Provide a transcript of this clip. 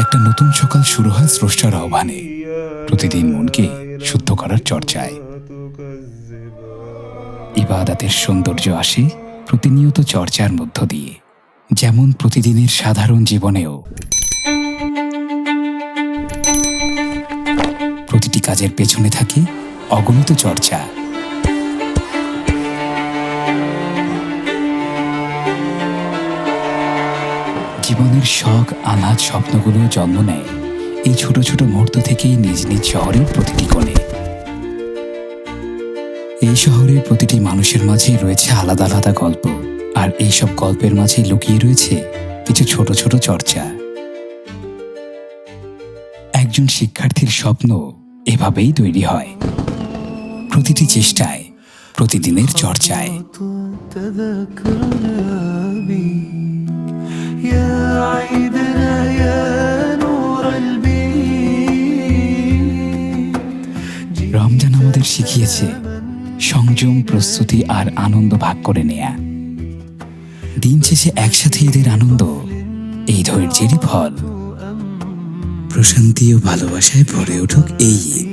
একটা নতুন সকাল শুরু হয় স্রষ্টার আহ্বানে, প্রতিদিন মনকে শুদ্ধ করার চর্চায়। ইবাদাতের সৌন্দর্য আসে প্রতিনিয়ত চর্চার মধ্য দিয়ে। যেমন প্রতিদিনের সাধারণ জীবনেও প্রতিটি কাজের পেছনে থাকে অগণিত চর্চা। জীবনের শখ, আহ্লাদ, স্বপ্নগুলো জন্ম নেয় এই ছোট ছোট মুহূর্ত থেকেই নিজ নিজ শহরের প্রতিটি কোণে। এই শহরের প্রতিটি মানুষের মাঝেই রয়েছে আলাদা আলাদা গল্প, আর এইসব গল্পের মাঝেই লুকিয়ে রয়েছে কিছু ছোট ছোট চর্চা। একজন শিক্ষার্থীর স্বপ্ন এভাবেই তৈরি হয়, প্রতিটি চেষ্টায়, প্রতিদিনের চর্চায়। রমজান আমাদের শিখিয়েছে সংযম, প্রস্তুতি আর আনন্দ ভাগ করে নেয়া। দিন শেষে একসাথে ঈদের আনন্দ, এই ধৈর্যেরই ফল। প্রশান্তি ও ভালোবাসায় ভরে উঠুক এই ঈদ।